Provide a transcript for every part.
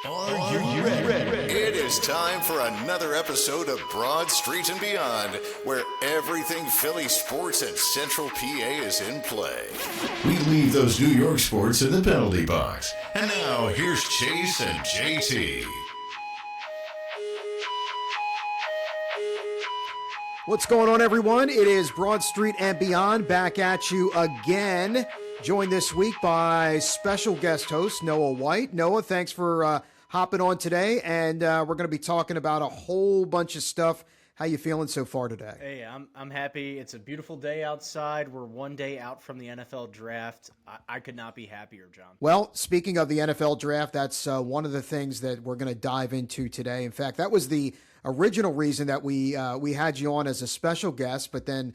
Are you ready? It is time for another episode of Broad Street and Beyond, where everything Philly sports at Central PA is in play. We leave those New York sports in the penalty box. And now, here's Chase and JT. What's going on, everyone? It is Broad Street and Beyond, back at you again. Joined this week by special guest host Noah White. Noah, thanks for hopping on today, and we're going to be talking about a whole bunch of stuff. How you feeling so far today? Hey, I'm happy. It's a beautiful day outside. We're one day out from the NFL draft. I could not be happier, John. Well, speaking of the NFL draft, that's one of the things that we're going to dive into today. In fact, that was the original reason that we had you on as a special guest, but then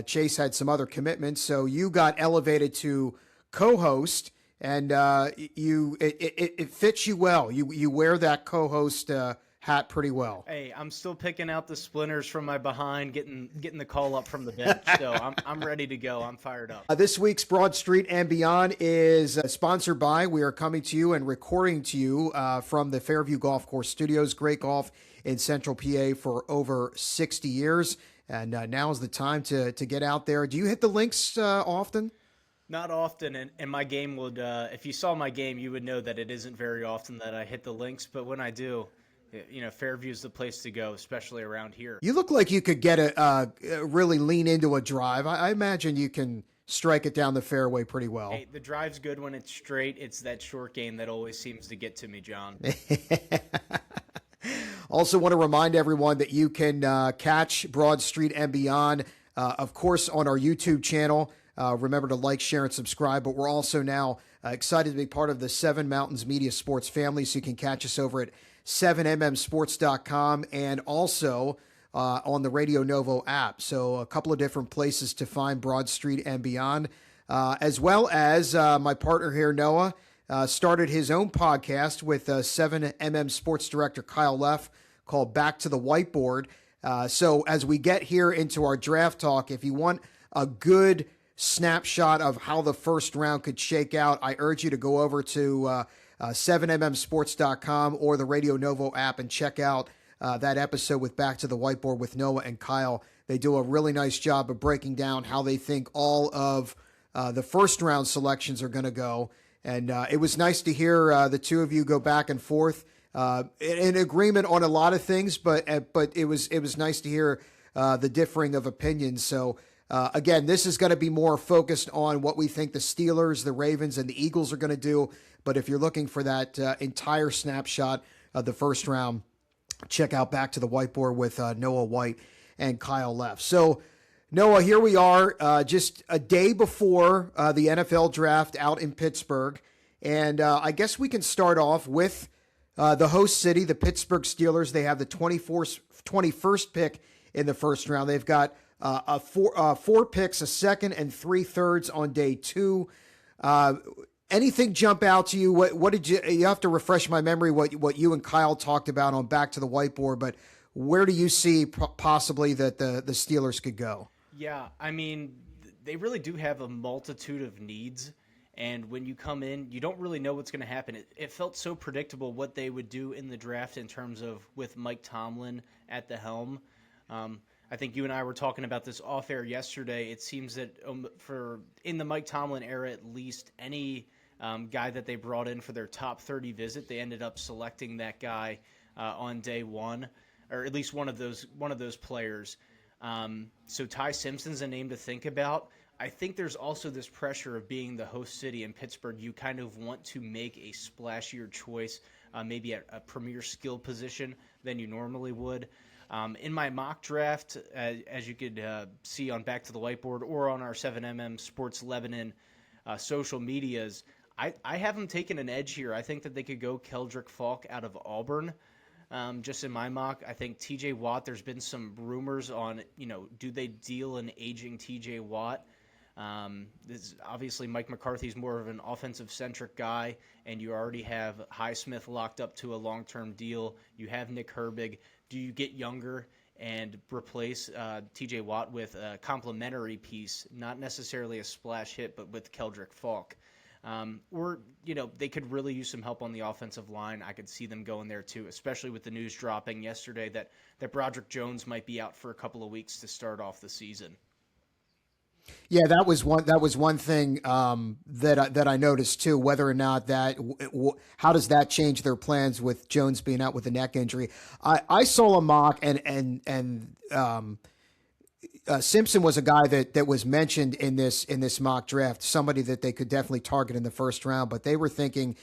Chase had some other commitments, so you got elevated to co-host. And it fits you well. You wear that co-host hat pretty well. Hey, I'm still picking out the splinters from my behind, getting the call up from the bench. So I'm ready to go. I'm fired up. This week's Broad Street and Beyond is sponsored by. We are coming to you and recording to you from the Fairview Golf Course Studios. Great golf in Central PA for over 60 years. And now is the time to get out there. Do you hit the links often? Not often, and my game would, if you saw my game, you would know that it isn't very often that I hit the links, but when I do, Fairview's the place to go, especially around here. You look like you could get really lean into a drive. I imagine you can strike it down the fairway pretty well. Hey, the drive's good when it's straight. It's that short game that always seems to get to me, John. Also want to remind everyone that you can catch Broad Street and Beyond, of course, on our YouTube channel. Remember to like, share, and subscribe. But we're also now excited to be part of the Seven Mountains Media Sports family, so you can catch us over at 7mmsports.com and also on the Radio Novo app. So a couple of different places to find Broad Street and Beyond, as well as my partner here, Noah, started his own podcast with 7MM Sports Director Kyle Leff called Back to the Whiteboard. So as we get here into our draft talk, if you want a good snapshot of how the first round could shake out, I urge you to go over to 7mmsports.com or the Radio Novo app and check out that episode with Back to the Whiteboard with Noah and Kyle. They do a really nice job of breaking down how they think all of the first round selections are going to go. And it was nice to hear the two of you go back and forth in agreement on a lot of things, but it was nice to hear the differing of opinions. So again, this is going to be more focused on what we think the Steelers, the Ravens, and the Eagles are going to do. But if you're looking for that entire snapshot of the first round, check out Back to the Whiteboard with Noah White and Kyle Leff. So, Noah, here we are just a day before the NFL draft out in Pittsburgh. And I guess we can start off with the host city, the Pittsburgh Steelers. They have the 21st pick in the first round. They've got four picks, a second and 3/3 on day 2. Anything jump out to you? What did you have to refresh my memory what you and Kyle talked about on Back to the Whiteboard, but where do you see possibly that the Steelers could go? Yeah, I mean, they really do have a multitude of needs, and when you come in, you don't really know what's going to happen. It felt so predictable what they would do in the draft in terms of with Mike Tomlin at the helm. I think you and I were talking about this off air yesterday. It seems that in the Mike Tomlin era, at least any guy that they brought in for their top 30 visit, they ended up selecting that guy on day one, or at least one of those players. So Ty Simpson's a name to think about. I think there's also this pressure of being the host city in Pittsburgh. You kind of want to make a splashier choice, maybe at a premier skill position than you normally would. In my mock draft, as you could see on Back to the Whiteboard or on our 7MM Sports Lebanon social medias, I have them taking an edge here. I think that they could go Keldrick Falk out of Auburn. Just in my mock, I think TJ Watt, there's been some rumors on, do they deal an aging TJ Watt? Obviously, Mike McCarthy's more of an offensive-centric guy, and you already have Highsmith locked up to a long-term deal. You have Nick Herbig. Do you get younger and replace TJ Watt with a complementary piece, not necessarily a splash hit, but with Keldrick Falk? Or, they could really use some help on the offensive line. I could see them going there too, especially with the news dropping yesterday that Broderick Jones might be out for a couple of weeks to start off the season. Yeah, that was one thing that I noticed too. Whether or not how does that change their plans with Jones being out with a neck injury? I saw a mock and Simpson was a guy that was mentioned in this mock draft, somebody that they could definitely target in the first round, but they were thinking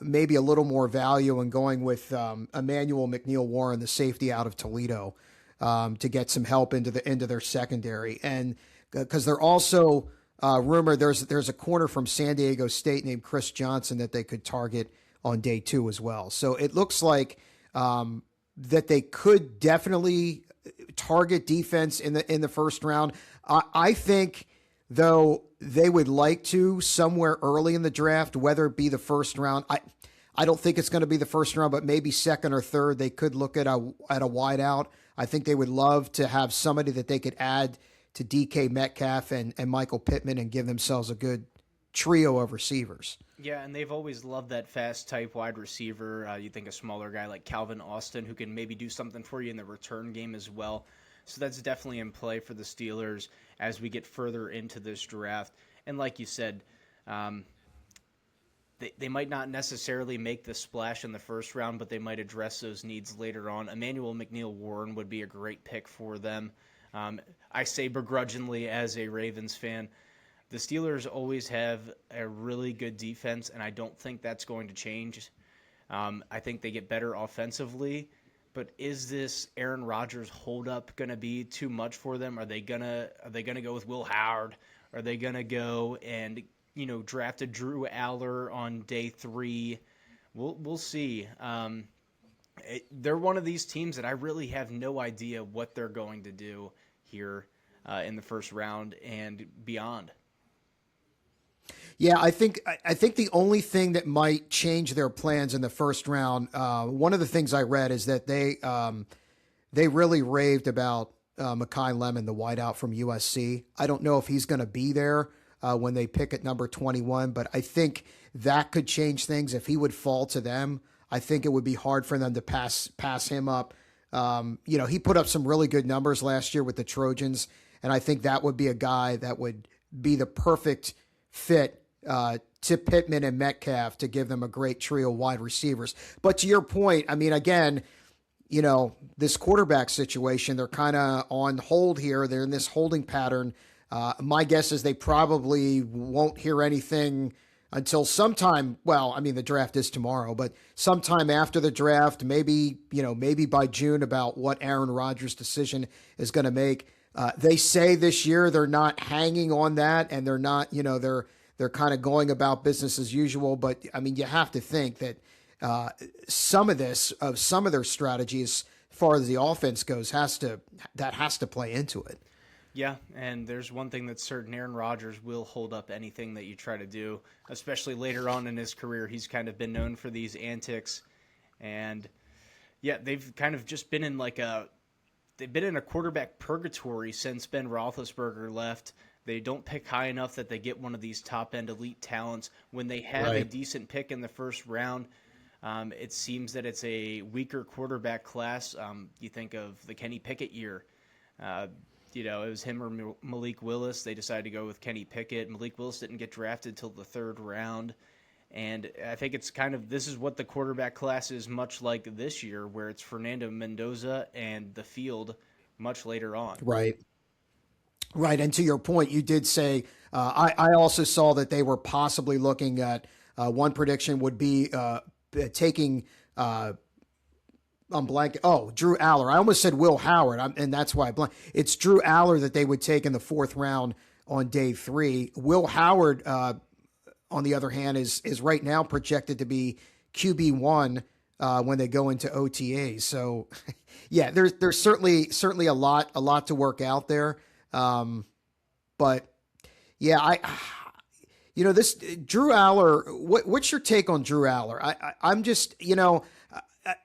maybe a little more value in going with Emmanuel McNeil-Warren, the safety out of Toledo, to get some help into their secondary. And because they're also rumored there's a corner from San Diego State named Chris Johnson that they could target on day 2 as well. So it looks like that they could definitely target defense in the first round. I think, though, they would like to somewhere early in the draft, whether it be the first round. I don't think it's going to be the first round, but maybe second or third. They could look at a wideout. I think they would love to have somebody that they could add to DK Metcalf and Michael Pittman and give themselves a good trio of receivers. Yeah, and they've always loved that fast type wide receiver. You think a smaller guy like Calvin Austin who can maybe do something for you in the return game as well. So that's definitely in play for the Steelers as we get further into this draft. And like you said, they might not necessarily make the splash in the first round, but they might address those needs later on. Emmanuel McNeil-Warren would be a great pick for them. I say begrudgingly as a Ravens fan, the Steelers always have a really good defense, and I don't think that's going to change. I think they get better offensively, but is this Aaron Rodgers holdup going to be too much for them? Are they gonna go with Will Howard? Are they gonna go and draft a Drew Aller on day 3? We'll see. They're one of these teams that I really have no idea what they're going to do here in the first round and beyond. Yeah, I think the only thing that might change their plans in the first round, one of the things I read is that they really raved about Mekhi Lemon, the wideout from USC. I don't know if he's going to be there when they pick at number 21, but I think that could change things. If he would fall to them, I think it would be hard for them to pass him up. He put up some really good numbers last year with the Trojans, and I think that would be a guy that would be the perfect fit to Pittman and Metcalf to give them a great trio of wide receivers. But to your point, I mean, again, this quarterback situation, they're kind of on hold here. They're in this holding pattern. My guess is they probably won't hear anything until sometime. Well, I mean, the draft is tomorrow, but sometime after the draft, maybe by June, about what Aaron Rodgers' decision is going to make. They say this year they're not hanging on that, and they're not, they're kind of going about business as usual. But I mean, you have to think that some of their strategies, as far as the offense goes, has to play into it. Yeah, and there's one thing that's certain: Aaron Rodgers will hold up anything that you try to do, especially later on in his career. He's kind of been known for these antics, and yeah, they've kind of just been in they've been in a quarterback purgatory since Ben Roethlisberger left. They don't pick high enough that they get one of these top-end elite talents. When they have a decent pick in the first round, it seems that it's a weaker quarterback class. You think of the Kenny Pickett year. It was him or Malik Willis. They decided to go with Kenny Pickett. Malik Willis didn't get drafted till the 3rd round. And I think it's this is what the quarterback class is much like this year, where it's Fernando Mendoza and the field much later on. Right. And to your point, you did say, I also saw that they were possibly looking at, one prediction would be taking, I'm blank. Oh, Drew Aller. I almost said Will Howard, and that's why I blank. It's Drew Aller that they would take in the 4th round on day 3. Will Howard, on the other hand, is right now projected to be QB1 when they go into OTAs. So, yeah, there's certainly a lot to work out there. But yeah, this Drew Aller. What's your take on Drew Aller? I'm just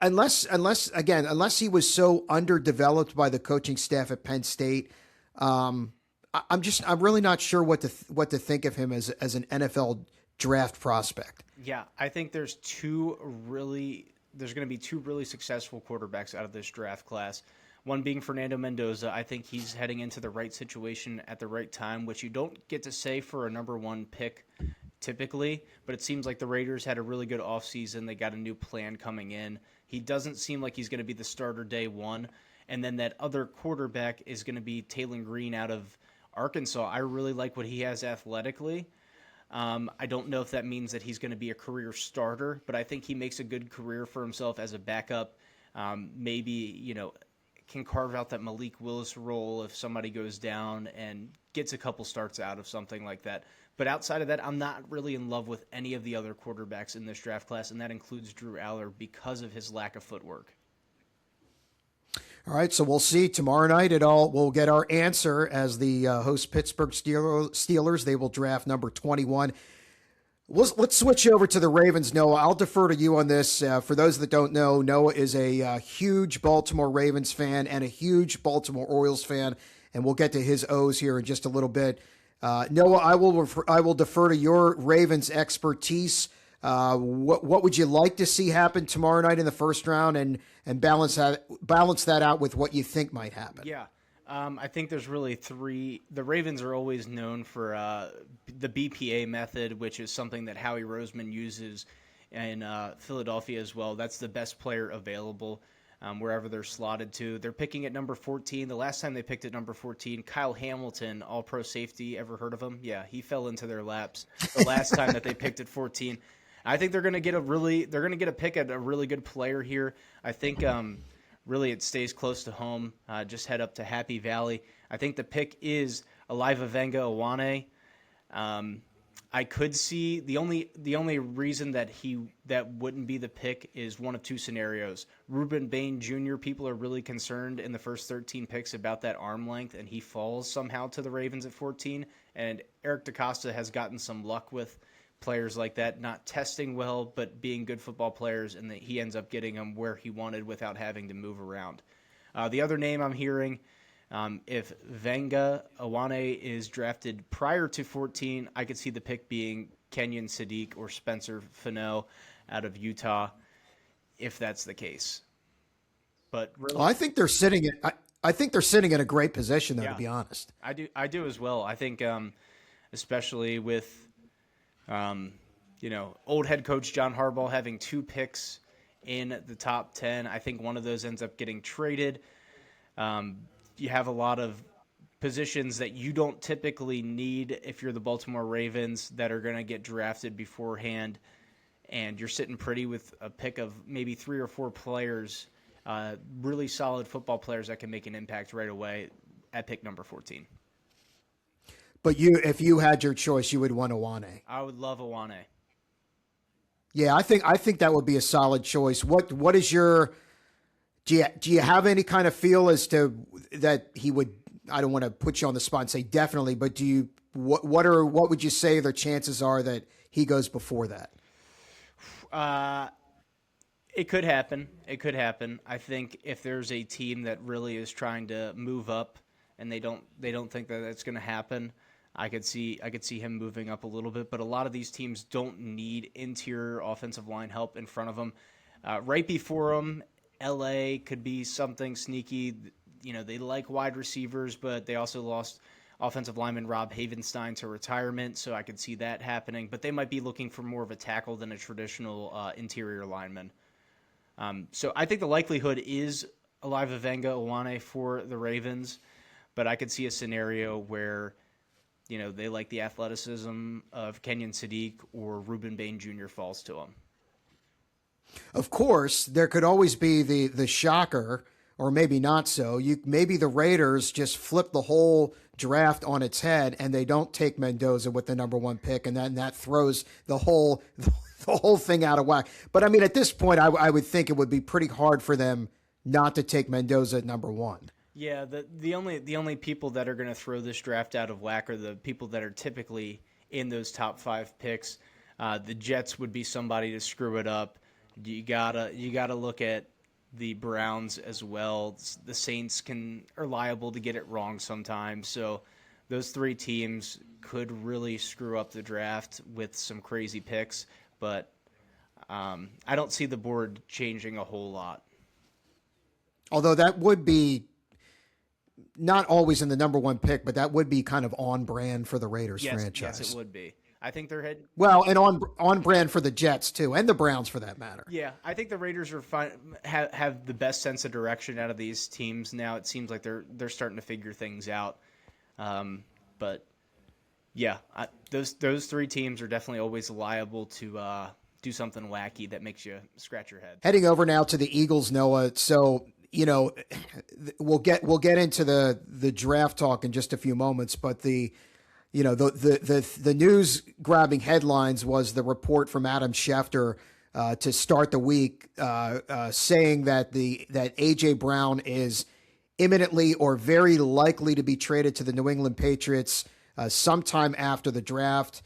unless he was so underdeveloped by the coaching staff at Penn State, I'm really not sure what to think of him as an NFL draft prospect. Yeah, I think there's going to be two really successful quarterbacks out of this draft class. One being Fernando Mendoza. I think he's heading into the right situation at the right time, which you don't get to say for a number one pick typically, but it seems like the Raiders had a really good offseason. They got a new plan coming in. He doesn't seem like he's going to be the starter day one. And then that other quarterback is going to be Taylor Green out of Arkansas. I really like what he has athletically. I don't know if that means that he's going to be a career starter, but I think he makes a good career for himself as a backup. Maybe, can carve out that Malik Willis role if somebody goes down and gets a couple starts out of something like that. But outside of that, I'm not really in love with any of the other quarterbacks in this draft class, and that includes Drew Aller because of his lack of footwork. All right, so we'll see tomorrow night. We'll get our answer as the host Pittsburgh Steelers. They will draft number 21. Let's switch over to the Ravens, Noah. I'll defer to you on this. For those that don't know, Noah is a huge Baltimore Ravens fan and a huge Baltimore Orioles fan, and we'll get to his O's here in just a little bit. Noah, I will defer to your Ravens expertise. What would you like to see happen tomorrow night in the first round, and balance that out with what you think might happen? Yeah. I think there's really three. The Ravens are always known for the BPA method, which is something that Howie Roseman uses in Philadelphia as well. That's the best player available wherever they're slotted to. They're picking at number 14. The last time they picked at number 14, Kyle Hamilton, all-pro safety. Ever heard of him? Yeah, he fell into their laps the last time that they picked at 14. I think they're going to get a pick at a really good player here. I think really it stays close to home. Just head up to Happy Valley. I think the pick is Aliva Venga Awane. I could see the only reason that wouldn't be the pick is one of two scenarios. Ruben Bain Jr. People are really concerned in the first 13 picks about that arm length, and he falls somehow to the Ravens at 14. And Eric DaCosta has gotten some luck with players like that not testing well, but being good football players, and that he ends up getting them where he wanted without having to move around. The other name I'm hearing, if Venga Awane is drafted prior to 14, I could see the pick being Kenyon Sadiq or Spencer Fano out of Utah, if that's the case. But really, I think they're sitting in a great position, though. Yeah, to be honest, I do as well. I think, especially with old head coach John Harbaugh having 2 picks in the top 10. I think one of those ends up getting traded. You have a lot of positions that you don't typically need if you're the Baltimore Ravens that are going to get drafted beforehand, and you're sitting pretty with a pick of maybe 3 or 4 players, really solid football players that can make an impact right away at pick number 14. But if you had your choice, you would want Awane. I would love Awane. Yeah, I think that would be a solid choice. What is your do you have any kind of feel as to that he would? I don't want to put you on the spot and say definitely, but what would you say the chances are that he goes before that? It could happen. It could happen. I think if there's a team that really is trying to move up and they don't think that that's going to happen, I could see him moving up a little bit, but a lot of these teams don't need interior offensive line help in front of them. Right before them, LA could be something sneaky. They like wide receivers, but they also lost offensive lineman Rob Havenstein to retirement, so I could see that happening. But they might be looking for more of a tackle than a traditional interior lineman. So I think the likelihood is Aliva Venga Awane for the Ravens, but I could see a scenario where they like the athleticism of Kenyon Sadiq or Ruben Bain Jr. falls to him. Of course, there could always be the shocker, or maybe not so. Maybe the Raiders just flip the whole draft on its head and they don't take Mendoza with the number 1 pick, and then that throws the whole thing out of whack. But I mean, at this point, I would think it would be pretty hard for them not to take Mendoza at number 1. Yeah, the only people that are going to throw this draft out of whack are the people that are typically in those top 5 picks. The Jets would be somebody to screw it up. You gotta look at the Browns as well. The Saints are liable to get it wrong sometimes. So those 3 teams could really screw up the draft with some crazy picks, but I don't see the board changing a whole lot. Although that would be not always in the number one pick, but that would be kind of on brand for the Raiders franchise. Yes, it would be. I think they're heading. Well, and on brand for the Jets too, and the Browns for that matter. Yeah, I think the Raiders are have the best sense of direction out of these teams now. It seems like they're starting to figure things out. But yeah, those three teams are definitely always liable to do something wacky that makes you scratch your head. Heading over now to the Eagles, Noah. So we'll get into the draft talk in just a few moments, but the news grabbing headlines was the report from Adam Schefter to start the week saying that AJ Brown is imminently or very likely to be traded to the New England Patriots sometime after the draft.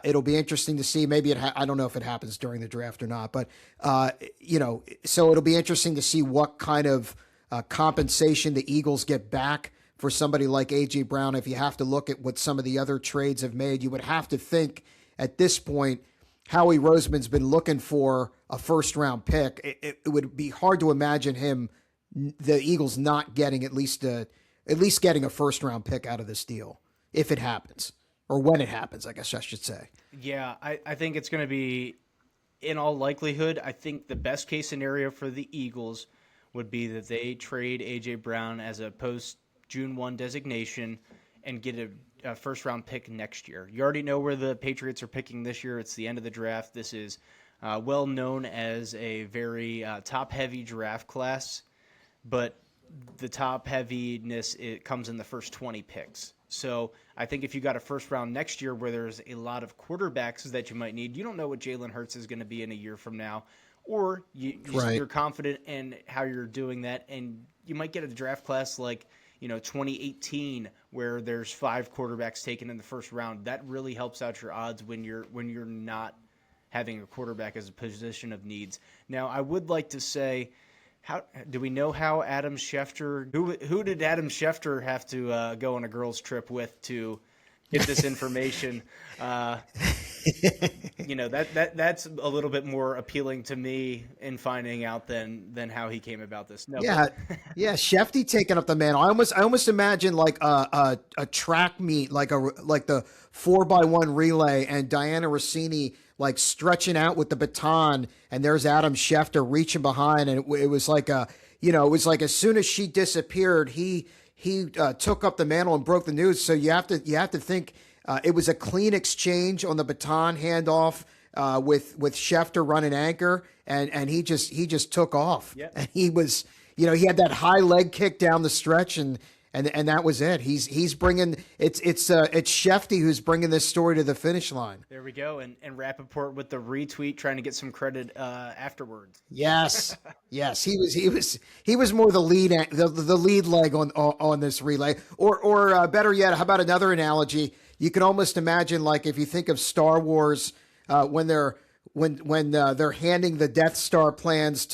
It'll be interesting to see. Maybe I don't know if it happens during the draft or not, but so it'll be interesting to see what kind of compensation the Eagles get back for somebody like A.J. Brown. If you have to look at what some of the other trades have made, you would have to think at this point, Howie Roseman's been looking for a first-round pick. It would be hard to imagine the Eagles not getting at least getting a first-round pick out of this deal if it happens, or when it happens, I guess I should say. Yeah, I think it's going to be, in all likelihood, I think the best-case scenario for the Eagles would be that they trade A.J. Brown as a post-June 1 designation and get a first-round pick next year. You already know where the Patriots are picking this year. It's the end of the draft. This is well known as a very top-heavy draft class, but the top-heaviness, it comes in the first 20 picks. So I think if you got a first round next year where there's a lot of quarterbacks that you might need, you don't know what Jalen Hurts is going to be in a year from now, or you're confident in how you're doing that, and you might get a draft class like 2018 where there's 5 quarterbacks taken in the first round. That really helps out your odds when you're not having a quarterback as a position of needs. Now, I would like to say, how do we know how Adam Schefter? Who did Adam Schefter have to go on a girls' trip with to get this information? That's a little bit more appealing to me in finding out than how he came about this. No, yeah, Shefty taking up the mantle. I almost imagine like a track meet, like the 4x1 relay, and Diana Rossini like stretching out with the baton, and there's Adam Schefter reaching behind, and it was like as soon as she disappeared, he took up the mantle and broke the news. So you have to think it was a clean exchange on the baton handoff with Schefter running anchor, and he just took off. Yep. And he was he had that high leg kick down the stretch, and that was it. He's bringing it's Shefty who's bringing this story to the finish line. There we go, and Rappaport with the retweet, trying to get some credit afterwards. Yes, he was more the lead leg on this relay, or better yet, how about another analogy? You can almost imagine, like, if you think of Star Wars, when they're handing the Death Star plans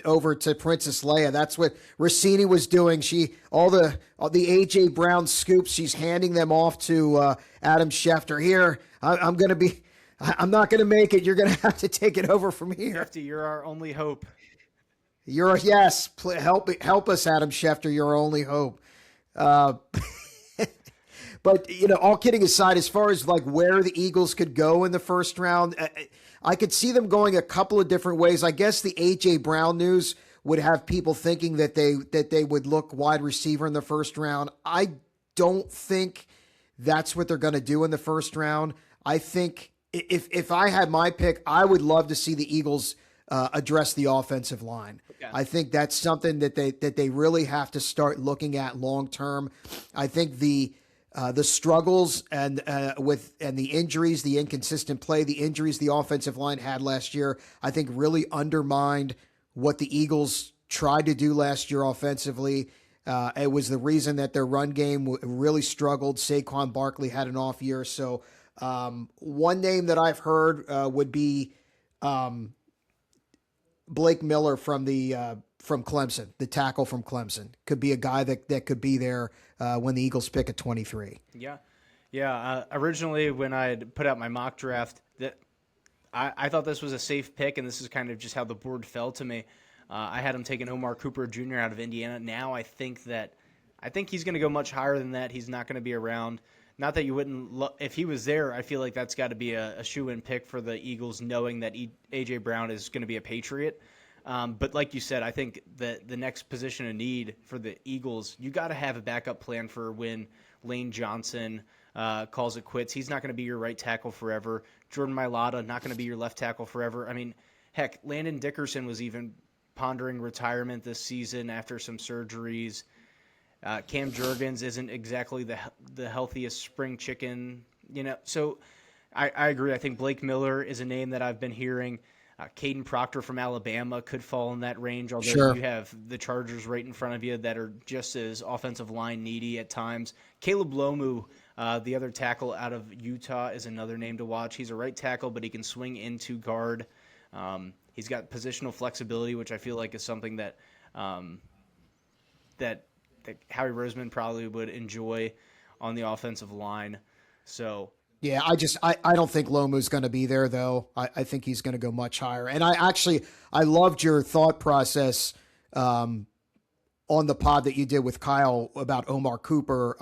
over to Princess Leia. That's what Rossini was doing. All the AJ Brown scoops, she's handing them off to Adam Schefter. Here, I'm not going to make it. You're going to have to take it over from here. Shefty, you're our only hope. Help us, Adam Schefter. You're our only hope. But, all kidding aside, as far as like where the Eagles could go in the first round, I could see them going a couple of different ways. I guess the A.J. Brown news would have people thinking that they would look wide receiver in the first round. I don't think that's what they're going to do in the first round. I think if I had my pick, I would love to see the Eagles address the offensive line. Okay. I think that's something that they really have to start looking at long term. I think the struggles and the injuries, the inconsistent play, the injuries the offensive line had last year, I think really undermined what the Eagles tried to do last year offensively. It was the reason that their run game really struggled. Saquon Barkley had an off year. So one name that I've heard would be Blake Miller from Clemson, the tackle from Clemson. Could be a guy that could be there when the Eagles pick at 23. Yeah, Yeah, originally when I had put out my mock draft, that I thought this was a safe pick, and this is kind of just how the board fell to me. I had him taking Omar Cooper Jr. out of Indiana. Now I think he's going to go much higher than that. He's not going to be around. Not that you wouldn't if he was there, I feel like that's got to be a shoe-in pick for the Eagles, knowing that A.J. Brown is going to be a Patriot. But like you said, I think that the next position of need for the Eagles, you got to have a backup plan for when Lane Johnson calls it quits. He's not going to be your right tackle forever. Jordan Mailata, not going to be your left tackle forever. I mean, heck, Landon Dickerson was even pondering retirement this season after some surgeries. Cam Jurgens isn't exactly the healthiest spring chicken, So I agree. I think Blake Miller is a name that I've been hearing. Caden Proctor from Alabama could fall in that range, although Sure. you have the Chargers right in front of you that are just as offensive line needy at times. Caleb Lomu, the other tackle out of Utah, is another name to watch. He's a right tackle, but he can swing into guard. He's got positional flexibility, which I feel like is something that that Howie Roseman probably would enjoy on the offensive line. So Yeah, I don't think Lomu's going to be there, though. I think he's going to go much higher. And I loved your thought process on the pod that you did with Kyle about Omar Cooper.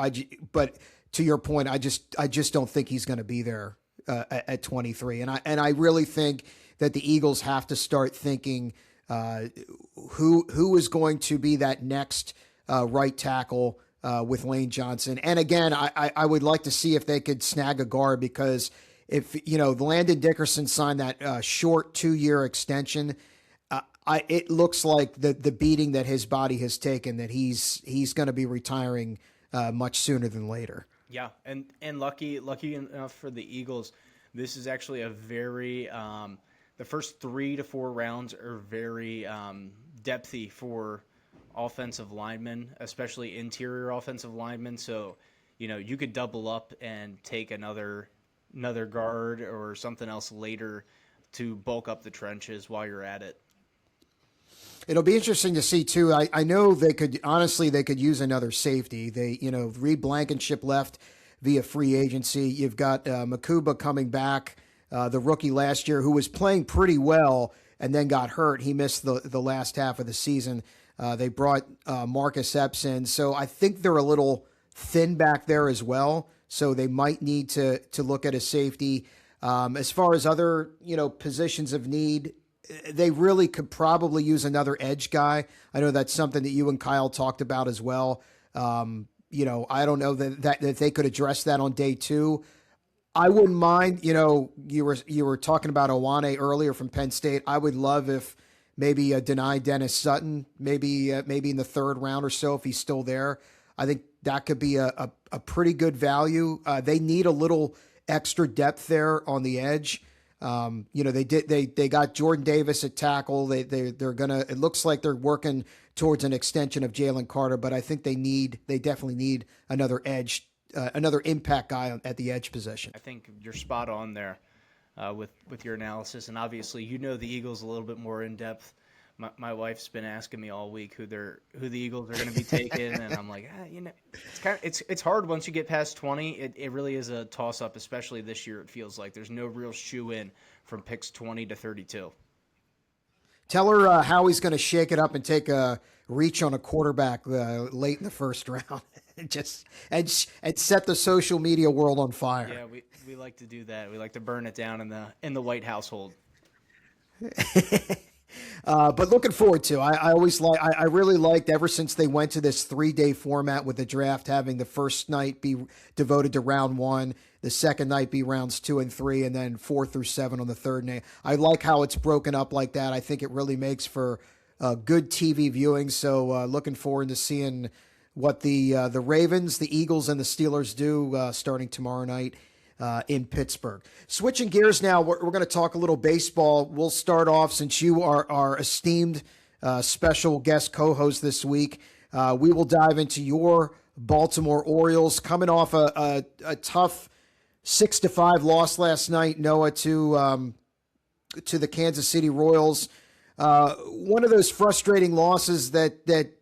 But to your point, I just don't think he's going to be there at 23. And I really think that the Eagles have to start thinking who is going to be that next right tackle with Lane Johnson. And again, I would like to see if they could snag a guard, because if, Landon Dickerson signed that short 2-year extension, it looks like the beating that his body has taken, that he's going to be retiring much sooner than later. Yeah, and lucky enough for the Eagles, this is actually a very the first 3 to 4 rounds are very depthy for offensive linemen, especially interior offensive linemen. So, you could double up and take another guard or something else later to bulk up the trenches while you're at it. It'll be interesting to see too. I know they could use another safety. Reed Blankenship left via free agency. You've got Makuba coming back, the rookie last year, who was playing pretty well and then got hurt. He missed the last half of the season. They brought Marcus Epps in. So I think they're a little thin back there as well. So they might need to look at a safety. As far as other, positions of need, they really could probably use another edge guy. I know that's something that you and Kyle talked about as well. I don't know that they could address that on day 2. I wouldn't mind, you were talking about Owane earlier from Penn State. I would love if maybe deny Dennis Sutton, maybe in the 3rd round or so, if he's still there. I think that could be a pretty good value. They need a little extra depth there on the edge. They got Jordan Davis at tackle. They're gonna. It looks like they're working towards an extension of Jalen Carter, but I think they definitely need another edge, another impact guy at the edge position. I think you're spot on there with your analysis, and obviously the Eagles a little bit more in depth. My wife's been asking me all week who the Eagles are going to be taking, and I'm like, it's hard once you get past 20. It really is a toss up, especially this year. It feels like there's no real shoe in from picks 20 to 32. Tell her how he's going to shake it up and take a reach on a quarterback late in the 1st round, and set the social media world on fire. Yeah, we like to do that. We like to burn it down in the White household. But looking forward to. I really liked, ever since they went to this 3-day format with the draft, having the first night be devoted to round 1, the second night be rounds 2 and 3, and then 4 through 7 on the 3rd night. I like how it's broken up like that. I think it really makes for good TV viewing. So looking forward to seeing what the Ravens, the Eagles, and the Steelers do starting tomorrow night in Pittsburgh. Switching gears now, we're going to talk a little baseball. We'll start off, since you are our esteemed special guest co-host this week. We will dive into your Baltimore Orioles, coming off a tough 6-5 loss last night, Noah, to the Kansas City Royals. One of those frustrating losses that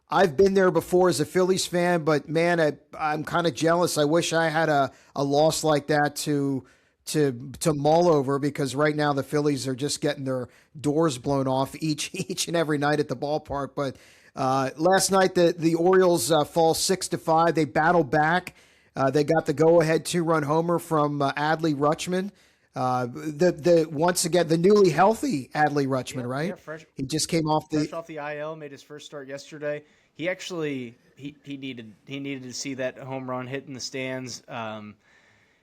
I've been there before as a Phillies fan, but man, I'm kind of jealous. I wish I had a loss like that to mull over, because right now the Phillies are just getting their doors blown off each and every night at the ballpark. But last night the Orioles fall 6-5. They battle back. They got the go-ahead 2-run homer from Adley Rutschman. The once again the newly healthy Adley Rutschman, right? Yeah, he just came off fresh off the IL, made his first start yesterday. He actually he needed to see that home run hit in the stands.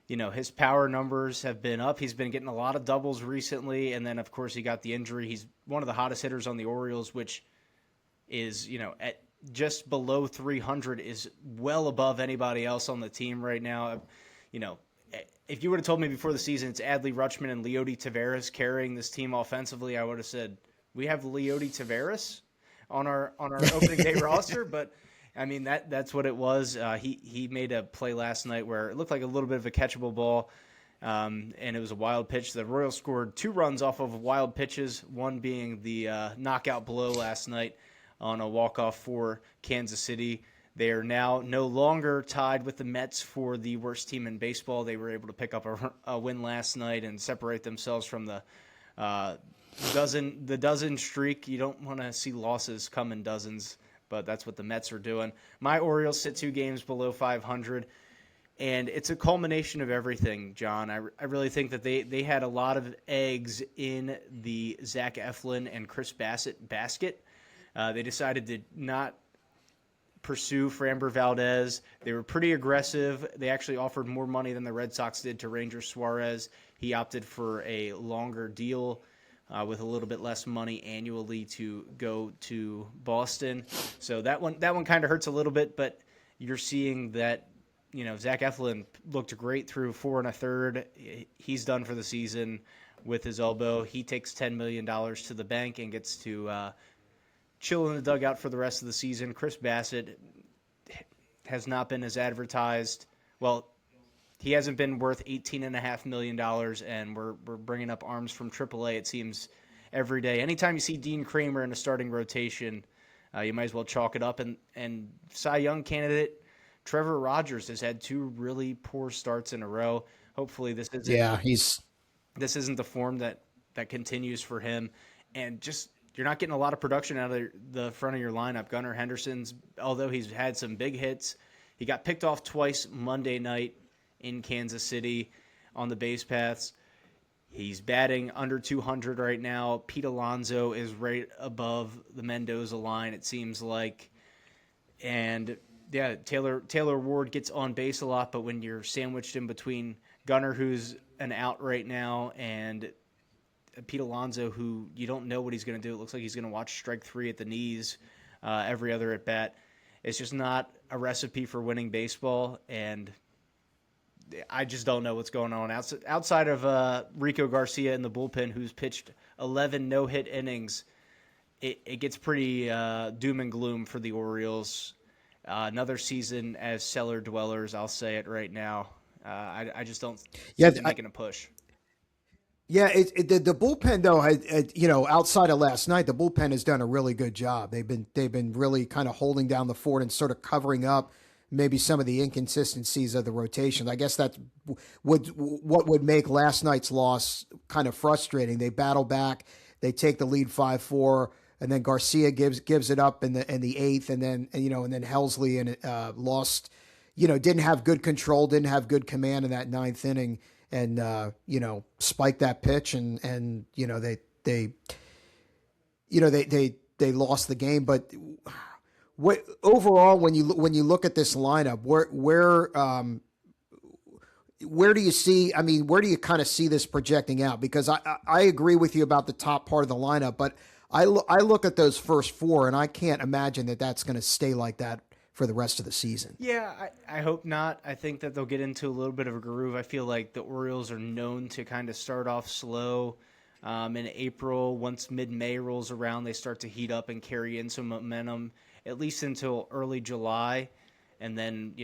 His power numbers have been up. He's been getting a lot of doubles recently, and then of course he got the injury. He's one of the hottest hitters on the Orioles, which is at just below 300, is well above anybody else on the team right now. If you would have told me before the season it's Adley Rutschman and Leody Taveras carrying this team offensively, I would have said we have Leody Taveras on our opening day roster. But I mean that's what it was. He made a play last night where it looked like a little bit of a catchable ball, and it was a wild pitch. The Royals scored 2 runs off of wild pitches, one being the knockout blow last night on a walk-off for Kansas City. They are now no longer tied with the Mets for the worst team in baseball. They were able to pick up a win last night and separate themselves from the dozen streak. You don't want to see losses come in dozens, but that's what the Mets are doing. My Orioles sit 2 games below 500, and it's a culmination of everything, John. I really think that they had a lot of eggs in the Zach Eflin and Chris Bassett basket. They decided to not pursue Framber Valdez. They were pretty aggressive. They actually offered more money than the Red Sox did to Ranger Suarez. He opted for a longer deal with a little bit less money annually to go to Boston. So that one kind of hurts a little bit, but you're seeing that Zach Eflin looked great through 4 1/3. He's done for the season with his elbow. He takes $10 million to the bank and gets to chill in the dugout for the rest of the season. Chris Bassett has not been as advertised. Well, he hasn't been worth $18.5 million, and we're bringing up arms from AAA, it seems, every day. Anytime you see Dean Kramer in a starting rotation, you might as well chalk it up. And Cy Young candidate Trevor Rogers has had 2 really poor starts in a row. Hopefully this isn't the form that continues for him. And just you're not getting a lot of production out of the front of your lineup. Gunnar Henderson's, although he's had some big hits, he got picked off twice Monday night in Kansas City on the base paths. He's batting under 200 right now. Pete Alonso is right above the Mendoza line, it seems like. And yeah, Taylor Ward gets on base a lot, but when you're sandwiched in between Gunnar, who's an out right now, and Pete Alonso, who you don't know what he's going to do. It looks like he's going to watch strike 3 at the knees every other at bat. It's just not a recipe for winning baseball, and I just don't know what's going on outside of Rico Garcia in the bullpen, who's pitched 11 no-hit innings. It gets pretty doom and gloom for the Orioles. Another season as cellar dwellers, I'll say it right now. I just don't see them making a push. Yeah, the bullpen though, outside of last night, the bullpen has done a really good job. They've been really kind of holding down the fort and sort of covering up maybe some of the inconsistencies of the rotation. I guess that's what would make last night's loss kind of frustrating. They battle back, they take the lead 5-4, and then Garcia gives it up in the 8th, and then Helsley and lost, didn't have good control, didn't have good command in that 9th inning. And spiked that pitch, and they lost the game. But what overall, when you look at this lineup, where do you see? I mean, where do you kind of see this projecting out? Because I agree with you about the top part of the lineup, but I look at those first 4, and I can't imagine that that's going to stay like that for the rest of the season. Yeah, I hope not. I think that they'll get into a little bit of a groove. I feel like the Orioles are known to kind of start off slow. In April, once mid-May rolls around, they start to heat up and carry in some momentum, at least until early July. And then,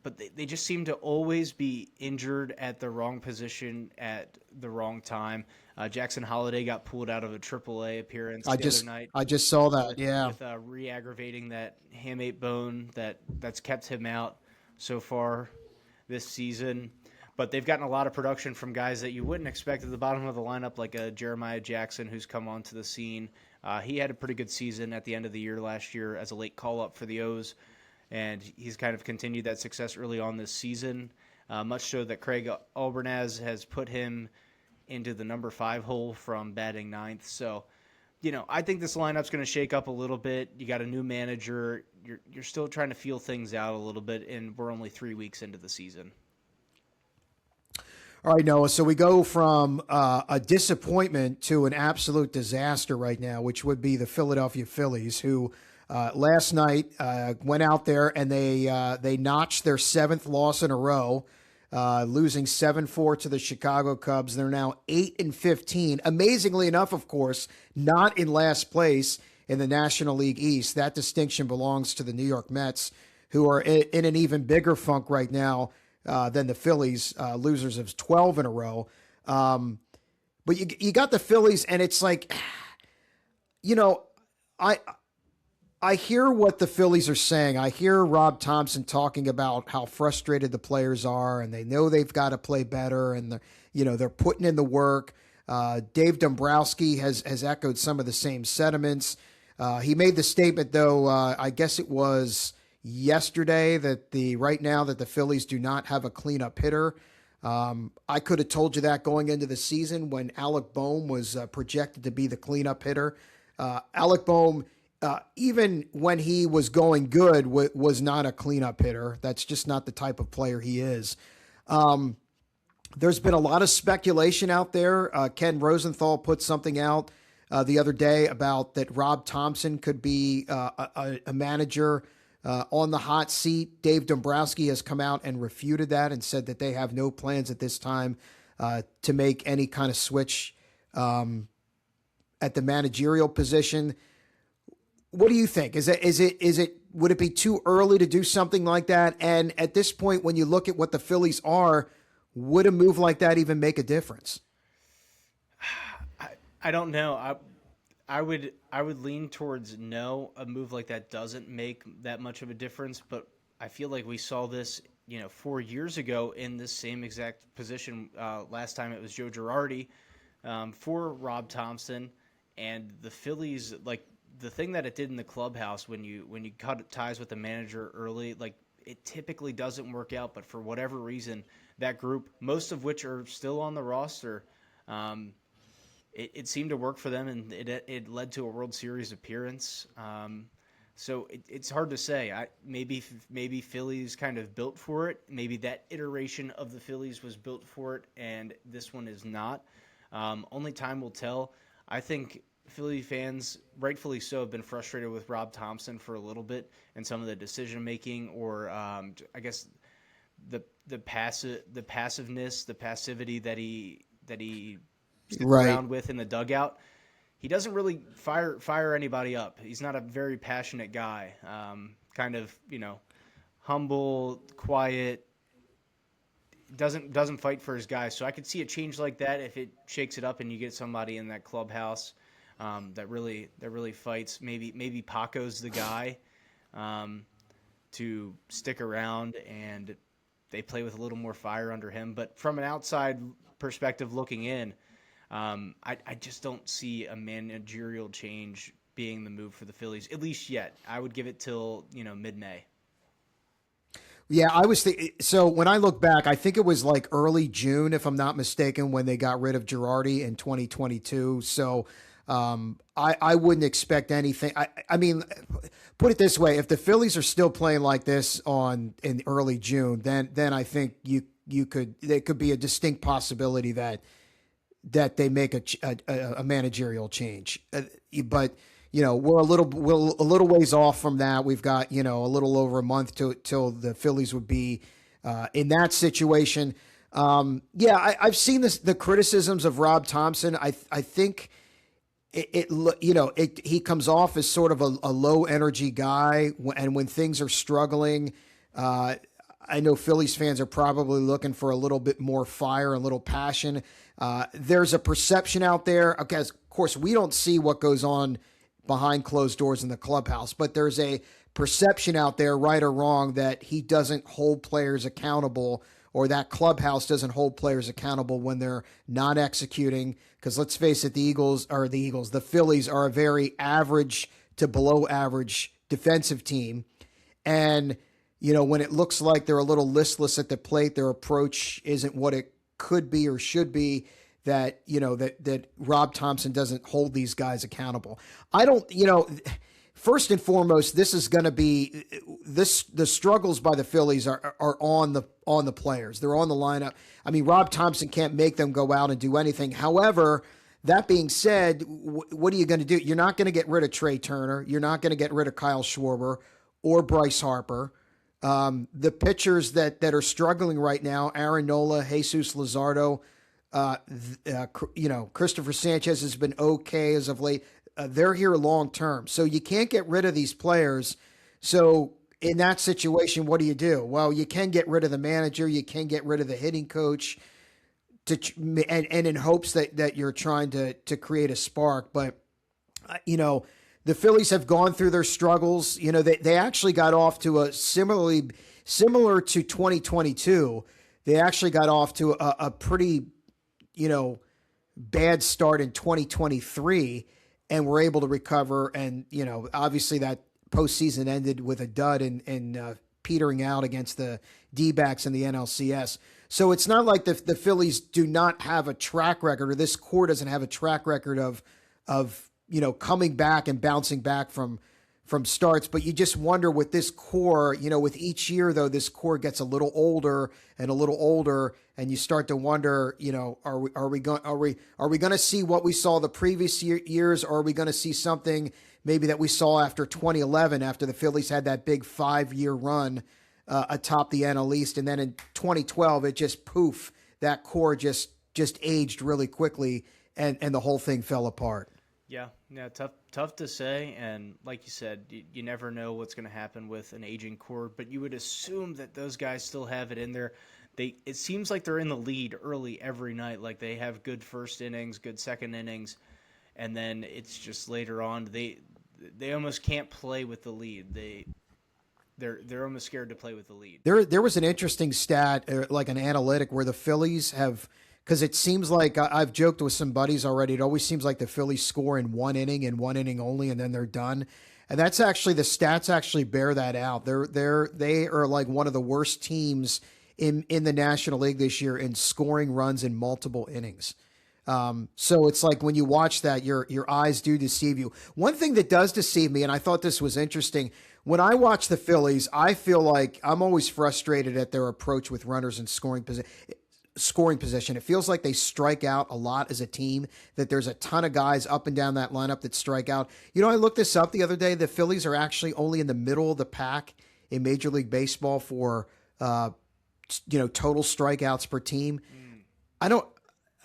but they just seem to always be injured at the wrong position at the wrong time. Jackson Holliday got pulled out of a AAA appearance the other night. I just saw that, with re-aggravating that hamate bone that's kept him out so far this season. But they've gotten a lot of production from guys that you wouldn't expect at the bottom of the lineup, like a Jeremiah Jackson, who's come onto the scene. He had a pretty good season at the end of the year last year as a late call-up for the O's, and he's kind of continued that success early on this season, much so that Craig Albernaz has put him into the number 5 hole from batting 9th. So, I think this lineup's going to shake up a little bit. You got a new manager. You're still trying to feel things out a little bit, and we're only 3 weeks into the season. All right, Noah, so we go from a disappointment to an absolute disaster right now, which would be the Philadelphia Phillies, who last night went out there and they notched their 7th loss in a row, losing 7-4 to the Chicago Cubs. They're now 8-15. Amazingly enough, of course, not in last place in the National League East. That distinction belongs to the New York Mets, who are in an even bigger funk right now than the Phillies, losers of 12 in a row. But you got the Phillies, and it's like, I hear what the Phillies are saying. I hear Rob Thompson talking about how frustrated the players are, and they know they've got to play better, and they're putting in the work. Dave Dombrowski has echoed some of the same sentiments. He made the statement, though, I guess it was yesterday, that right now that the Phillies do not have a cleanup hitter. I could have told you that going into the season when Alec Boehm was projected to be the cleanup hitter. Alec Boehm, even when he was going good, was not a cleanup hitter. That's just not the type of player he is. There's been a lot of speculation out there. Ken Rosenthal put something out the other day about that Rob Thompson could be a manager on the hot seat. Dave Dombrowski has come out and refuted that and said that they have no plans at this time to make any kind of switch at the managerial position. What do you think? Would it be too early to do something like that? And at this point, when you look at what the Phillies are, would a move like that even make a difference? I don't know. I would lean towards no. A move like that doesn't make that much of a difference, but I feel like we saw this, 4 years ago in this same exact position. Last time it was Joe Girardi for Rob Thompson, and the Phillies, like the thing that it did in the clubhouse when you cut ties with the manager early, like it typically doesn't work out, but for whatever reason, that group, most of which are still on the roster, it seemed to work for them, and it led to a World Series appearance. So it's hard to say. Maybe Phillies kind of built for it. Maybe that iteration of the Phillies was built for it, and this one is not. Only time will tell. I think Philly fans, rightfully so, have been frustrated with Rob Thompson for a little bit and some of the decision making, or I guess the passiveness, the passivity that he sticks around with in the dugout. He doesn't really fire anybody up. He's not a very passionate guy. Kind of, humble, quiet. Doesn't fight for his guys. So I could see a change like that if it shakes it up and you get somebody in that clubhouse that really fights. Maybe Paco's the guy to stick around, and they play with a little more fire under him. But from an outside perspective looking in, I just don't see a managerial change being the move for the Phillies, at least yet. I would give it till, mid-May. Yeah, I was thinking. So when I look back, I think it was like early June, if I'm not mistaken, when they got rid of Girardi in 2022. So I wouldn't expect anything. I mean, put it this way: if the Phillies are still playing like this in early June, then I think there could be a distinct possibility that they make a managerial change. But we're a little ways off from that. We've got a little over a month till the Phillies would be in that situation. I've seen the criticisms of Rob Thompson. I think he comes off as sort of a low energy guy, and when things are struggling, I know Phillies fans are probably looking for a little bit more fire, a little passion. There's a perception out there. Okay, of course, we don't see what goes on behind closed doors in the clubhouse, but there's a perception out there, right or wrong, that he doesn't hold players accountable, or that clubhouse doesn't hold players accountable when they're not executing. Because let's face it, the Phillies are a very average to below average defensive team. And, when it looks like they're a little listless at the plate, their approach isn't what it could be or should be, that Rob Thompson doesn't hold these guys accountable. First and foremost, this is going to be the struggles by the Phillies are on the players. They're on the lineup. I mean, Rob Thompson can't make them go out and do anything. However, that being said, what are you going to do? You're not going to get rid of Trey Turner. You're not going to get rid of Kyle Schwarber or Bryce Harper. The pitchers that are struggling right now, Aaron Nola, Jesus Luzardo, Christopher Sanchez has been okay as of late. They're here long term. So you can't get rid of these players. So in that situation, what do? Well, you can get rid of the manager. You can get rid of the hitting coach and in hopes that you're trying to create a spark. But, the Phillies have gone through their struggles. They actually got off to similar to 2022. They actually got off to a pretty, bad start in 2023 and were able to recover. And, obviously that postseason ended with a dud and petering out against the D-backs in the NLCS. So it's not like the Phillies do not have a track record, or this core doesn't have a track record of coming back and bouncing back from starts. But you just wonder with this core, with each year though, this core gets a little older, and you start to wonder, are we going to see what we saw the previous years, or are we going to see something maybe that we saw after 2011, after the Phillies had that big 5-year run atop the NL East, and then in 2012 it just poof, that core just aged really quickly, and the whole thing fell apart. Yeah, tough to say, and like you said, you never know what's going to happen with an aging core, but you would assume that those guys still have it in there. It seems like they're in the lead early every night, like they have good first innings, good second innings, and then it's just later on they almost can't play with the lead. They're almost scared to play with the lead. There was an interesting stat, like an analytic, where the Phillies have. Because it seems like I've joked with some buddies already. It always seems like the Phillies score in one inning only, and then they're done. And that's actually, the stats actually bear that out. They are like one of the worst teams in the National League this year in scoring runs in multiple innings. So it's like when you watch that, your eyes do deceive you. One thing that does deceive me, and I thought this was interesting, when I watch the Phillies, I feel like I'm always frustrated at their approach with runners in scoring position. It feels like they strike out a lot as a team, that there's a ton of guys up and down that lineup that strike out. I looked this up the other day. The Phillies are actually only in the middle of the pack in Major League Baseball for, total strikeouts per team.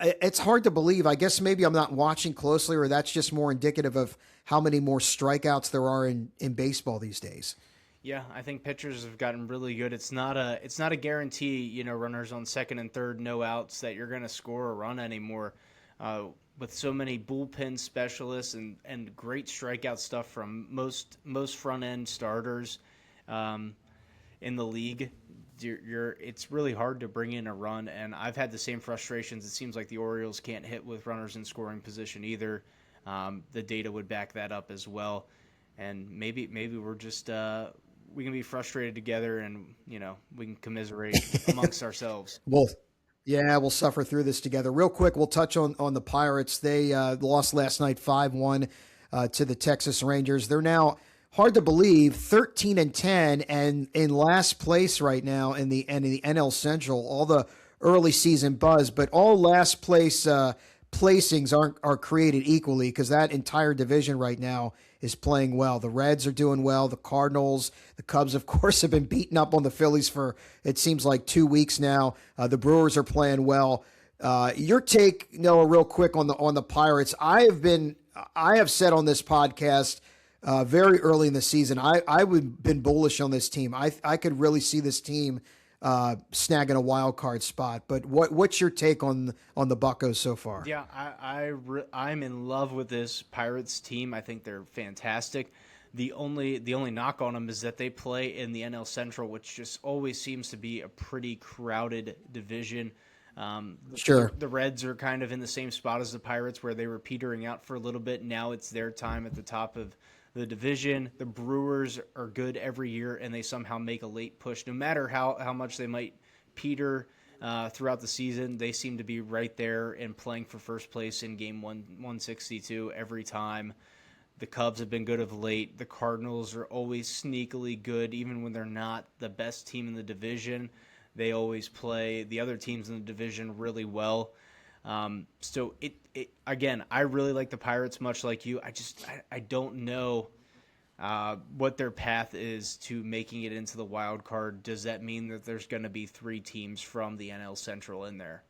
It's hard to believe. I guess maybe I'm not watching closely, or that's just more indicative of how many more strikeouts there are in baseball these days. Yeah, I think pitchers have gotten really good. It's not a guarantee, runners on second and third, no outs, that you're going to score a run anymore. With so many bullpen specialists and great strikeout stuff from most front end starters in the league, it's really hard to bring in a run. And I've had the same frustrations. It seems like the Orioles can't hit with runners in scoring position either. The data would back that up as well. And maybe we're just we can be frustrated together, and we can commiserate amongst ourselves. Well, yeah, we'll suffer through this together. Real quick, we'll touch on the Pirates. They lost last night 5-1 to the Texas Rangers. They're now, hard to believe, 13-10 and in last place right now in the NL Central. All the early season buzz, but all last place placings are created equally, because that entire division right now is playing well. The Reds are doing well. The Cardinals, the Cubs, of course, have been beating up on the Phillies for, it seems like, 2 weeks now. The Brewers are playing well. Your take, Noah, real quick on the Pirates. I have said on this podcast very early in the season. I would been bullish on this team. I could really see this team snagging a wild card spot. But what's your take on the Buccos so far? Yeah, I'm in love with this Pirates team. I think they're fantastic. The only knock on them is that they play in the NL Central, which just always seems to be a pretty crowded division. Sure. The Reds are kind of in the same spot as the Pirates, where they were petering out for a little bit. Now it's their time at the top of the division. The Brewers are good every year, and they somehow make a late push. No matter how much they might peter throughout the season, they seem to be right there and playing for first place in game 162 every time. The Cubs have been good of late. The Cardinals are always sneakily good, even when they're not the best team in the division. They always play the other teams in the division really well. So again, I really like the Pirates, much like you. I don't know what their path is to making it into the wild card. Does that mean that there's going to be 3 teams from the NL Central in there?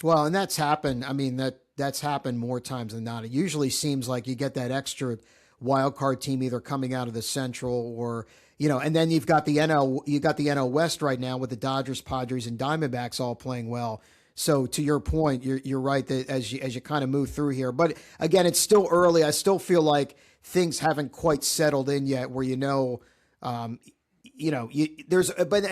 Well, and that's happened. I mean, that's happened more times than not. It usually seems like you get that extra wild card team either coming out of the Central or, and then you got the NL West right now with the Dodgers, Padres, and Diamondbacks all playing well. So to your point, you're right that as you kind of move through here, but again, it's still early. I still feel like things haven't quite settled in yet where and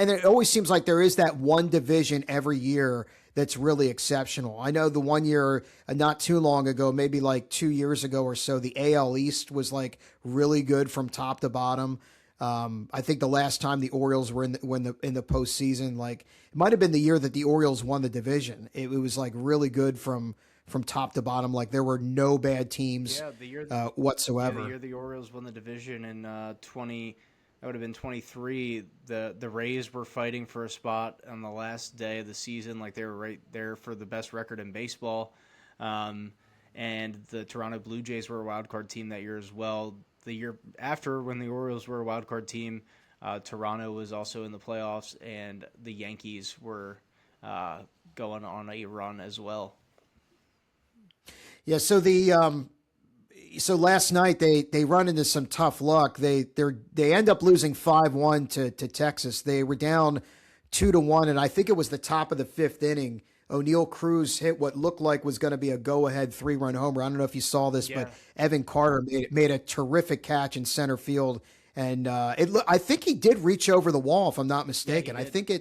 it always seems like there is that one division every year that's really exceptional. I know the one year, not too long ago, maybe like 2 years ago or so, the AL East was like really good from top to bottom. I think the last time the Orioles were in the postseason, like it might have been the year that the Orioles won the division. It was like really good from top to bottom. Like there were no bad teams whatsoever. The year the Orioles won the division in 20. That would have been 23. The Rays were fighting for a spot on the last day of the season, like they were right there for the best record in baseball. And the Toronto Blue Jays were a wild card team that year as well. The year after, when the Orioles were a wild card team, Toronto was also in the playoffs, and the Yankees were going on a run as well. Yeah. So So last night they run into some tough luck. They end up losing 5-1 to Texas. They were down 2-1, and I think it was the top of the 5th inning. O'Neal Cruz hit what looked like was going to be a go-ahead 3-run homer. I don't know if you saw this, but Evan Carter made a terrific catch in center field, and I think he did reach over the wall, if I'm not mistaken. Yeah, I think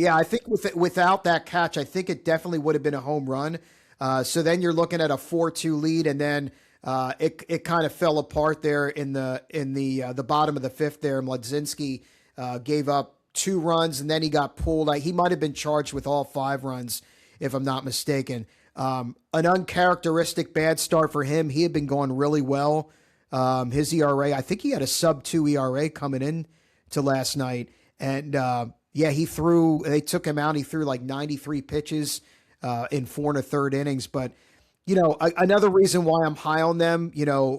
I think without that catch, I think it definitely would have been a home run. So then you're looking at a 4-2 lead, and then it kind of fell apart there in the bottom of the 5th there. Mladzinski gave up 2 runs, and then he got pulled. He might have been charged with all 5 runs, if I'm not mistaken. An uncharacteristic bad start for him. He had been going really well. His ERA, I think he had a sub-2 ERA coming in to last night. And they took him out. He threw like 93 pitches in 4 1/3 innings. But another reason why I'm high on them,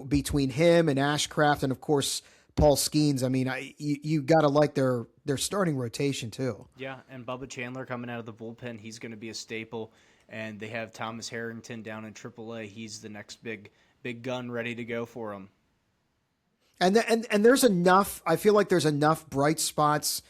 between him and Ashcraft and, of course, Paul Skeens, I mean, you got to like their starting rotation, too. Yeah, and Bubba Chandler coming out of the bullpen, he's going to be a staple. And they have Thomas Harrington down in AAA. He's the next big gun ready to go for them. And there's enough, I feel like there's enough bright spots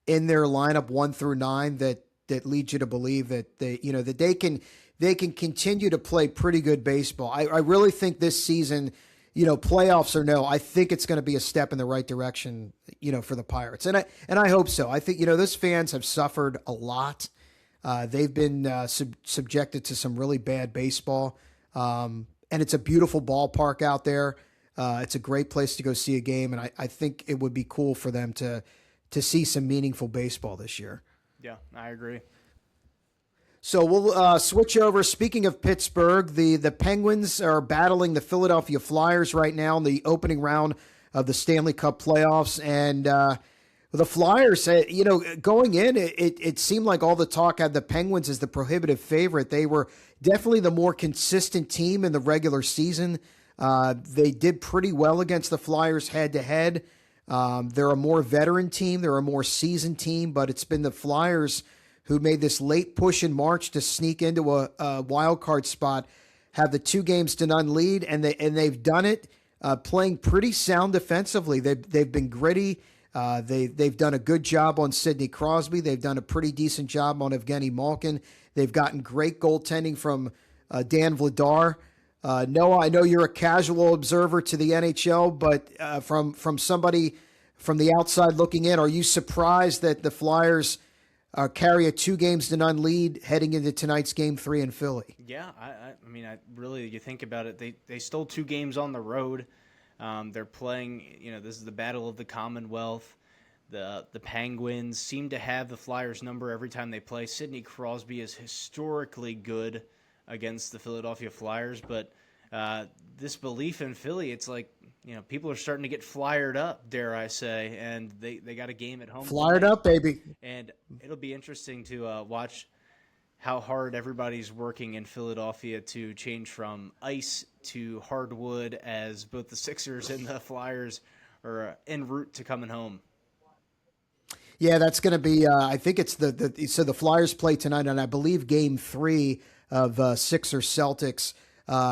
in their lineup 1 through 9 that leads you to believe that they can continue to play pretty good baseball. I really think this season, playoffs or no, I think it's going to be a step in the right direction, for the Pirates. And I hope so. I think, those fans have suffered a lot. They've been subjected to some really bad baseball. And it's a beautiful ballpark out there. It's a great place to go see a game. And I think it would be cool for them to see some meaningful baseball this year. Yeah, I agree. So we'll switch over. Speaking of Pittsburgh, the Penguins are battling the Philadelphia Flyers right now in the opening round of the Stanley Cup Playoffs. And the Flyers, going in, it seemed like all the talk had the Penguins as the prohibitive favorite. They were definitely the more consistent team in the regular season. They did pretty well against the Flyers head-to-head. They're a more veteran team. They're a more seasoned team, but it's been the Flyers who made this late push in March to sneak into a wild card spot, have the 2-0 lead, and they've done it playing pretty sound defensively. They've been gritty. They've done a good job on Sidney Crosby. They've done a pretty decent job on Evgeny Malkin. They've gotten great goaltending from Dan Vladar. Noah, I know you're a casual observer to the NHL, but from somebody from the outside looking in, are you surprised that the Flyers carry a 2-0 lead heading into tonight's Game 3 in Philly? Yeah, I mean, really, you think about it, they stole 2 games on the road. They're playing, this is the Battle of the Commonwealth. The Penguins seem to have the Flyers' number every time they play. Sidney Crosby is historically good against the Philadelphia Flyers, but this belief in Philly, it's like, people are starting to get flyered up, dare I say, and they got a game at home. Flyered up, baby. And it'll be interesting to watch how hard everybody's working in Philadelphia to change from ice to hardwood, as both the Sixers and the Flyers are en route to coming home. Yeah, that's going to be. I think it's so the Flyers play tonight, and I believe Game 3 of Sixers Celtics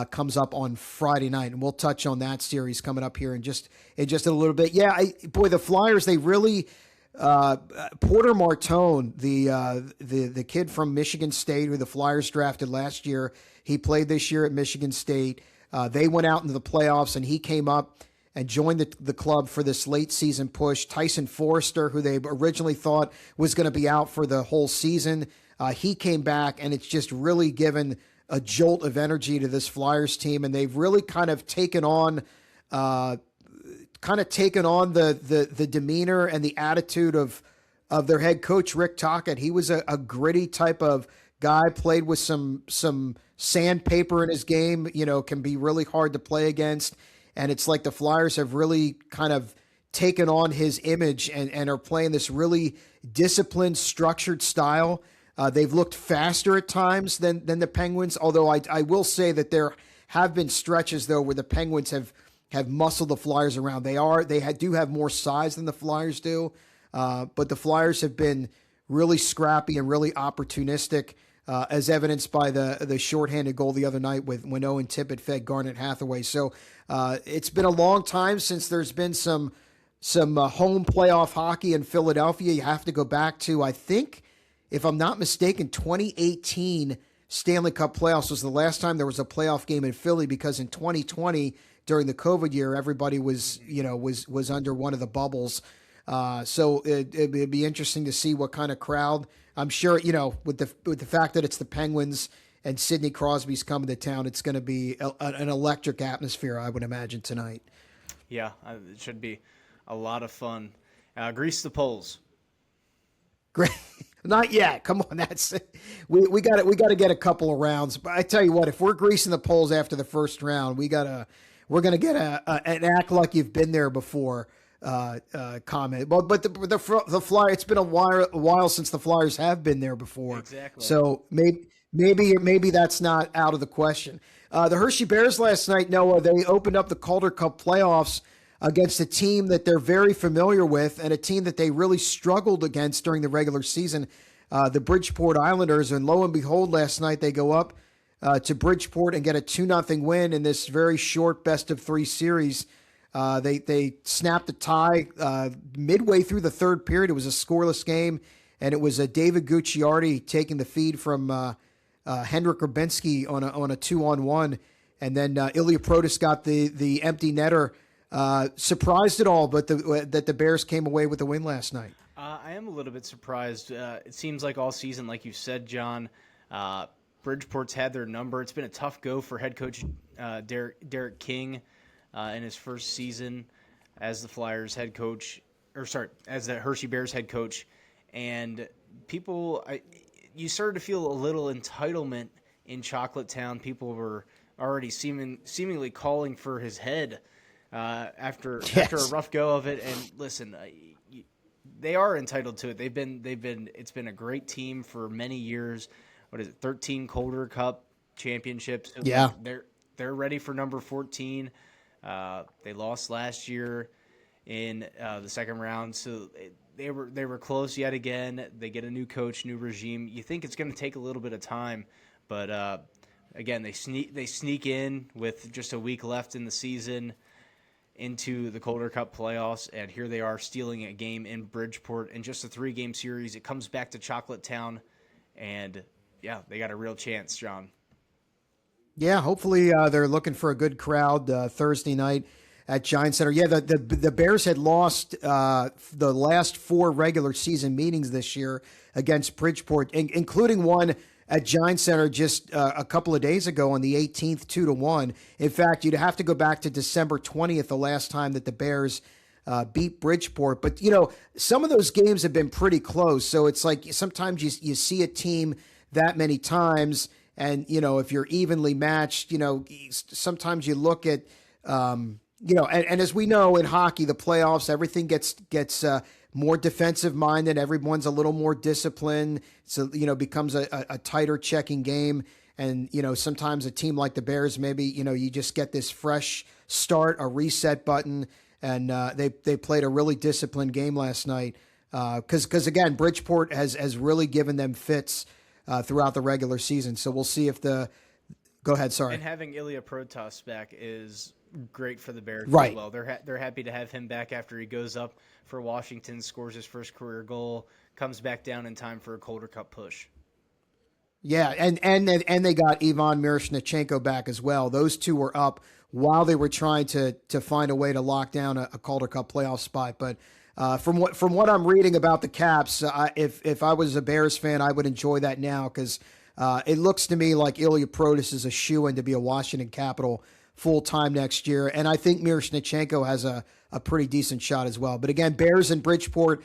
comes up on Friday night, and we'll touch on that series coming up here in just a little bit. Yeah, the Flyers, they really Porter Martone, the kid from Michigan State who the Flyers drafted last year, he played this year at Michigan State. They went out into the playoffs, and he came up and joined the club for this late season push. Tyson Forrester, who they originally thought was going to be out for the whole season, he came back, and it's just really given a jolt of energy to this Flyers team, and they've really kind of taken on the demeanor and the attitude of their head coach, Rick Tocchet. He was a gritty type of guy, played with some sandpaper in his game, can be really hard to play against. And it's like the Flyers have really kind of taken on his image and are playing this really disciplined, structured style. They've looked faster at times than the Penguins, although I will say that there have been stretches, though, where the Penguins have muscled the Flyers around. They do have more size than the Flyers do, but the Flyers have been really scrappy and really opportunistic, as evidenced by the shorthanded goal the other night when Owen Tippett fed Garnet Hathaway. So it's been a long time since there's been some home playoff hockey in Philadelphia. You have to go back to, I think, if I'm not mistaken, 2018 Stanley Cup Playoffs was the last time there was a playoff game in Philly, because in 2020 during the COVID year, everybody was under one of the bubbles. So it'd be interesting to see what kind of crowd. I'm sure, with the fact that it's the Penguins and Sidney Crosby's coming to town, it's going to be an electric atmosphere, I would imagine, tonight. Yeah, it should be a lot of fun. Grease the polls. Great. Not yet. Come on, we got to get a couple of rounds. But I tell you what, if we're greasing the polls after the first round, we're gonna get an act like you've been there before comment. But the Flyers, it's been a while since the Flyers have been there before. Exactly. So maybe that's not out of the question. The Hershey Bears last night, Noah, they opened up the Calder Cup playoffs against a team that they're very familiar with, and a team that they really struggled against during the regular season, the Bridgeport Islanders. And lo and behold, last night they go up to Bridgeport and get a 2-0 win in this very short best-of-3 series. They snapped a tie midway through the third period. It was a scoreless game, and it was David Gucciardi taking the feed from Henrik Grabinski on a 2-on-1, and then Ilya Protas got the empty netter. Surprised at all, but that the Bears came away with the win last night. I am a little bit surprised. It seems like all season, like you said, John, Bridgeport's had their number. It's been a tough go for head coach Derek King in his first season as the Flyers head coach, as the Hershey Bears head coach. And you started to feel a little entitlement in Chocolate Town. People were already seemingly calling for his head after a rough go of it. And listen, they are entitled to it. It's been a great team for many years. What is it? 13 Calder Cup championships. Yeah. They're ready for number 14. They lost last year in the second round, so they were close yet again. They get a new coach, new regime. You think it's going to take a little bit of time, but again, they sneak in with just a week left in the season. into the Calder Cup playoffs, and here they are stealing a game in Bridgeport in just a 3-game series. It comes back to Chocolate Town, and yeah, they got a real chance, John. Yeah, hopefully they're looking for a good crowd Thursday night at Giant Center. Yeah, the Bears had lost the last 4 regular season meetings this year against Bridgeport, including one at Giant Center just a couple of days ago on the 18th, 2-1. In fact, you'd have to go back to December 20th, the last time that the Bears beat Bridgeport. But, some of those games have been pretty close. So it's like sometimes you see a team that many times, and, if you're evenly matched, sometimes you look at, and as we know in hockey, the playoffs, everything gets more defensive minded. Everyone's a little more disciplined. So, becomes a tighter checking game. And, sometimes a team like the Bears, maybe, you just get this fresh start, a reset button. And they played a really disciplined game last night. Because again, Bridgeport has really given them fits throughout the regular season. So we'll see if go ahead. Sorry. And having Ilya Protas back is great for the Bears right. as well. They're happy to have him back after he goes up for Washington, scores his first career goal, comes back down in time for a Calder Cup push. Yeah, and they got Ivan Miroshnichenko back as well. Those two were up while they were trying to find a way to lock down a Calder Cup playoff spot. But from what I'm reading about the Caps, if I was a Bears fan, I would enjoy that now because it looks to me like Ilya Protas is a shoo-in to be a Washington Capital full-time next year. And I think Miroshnichenko has a pretty decent shot as well. But again, Bears and Bridgeport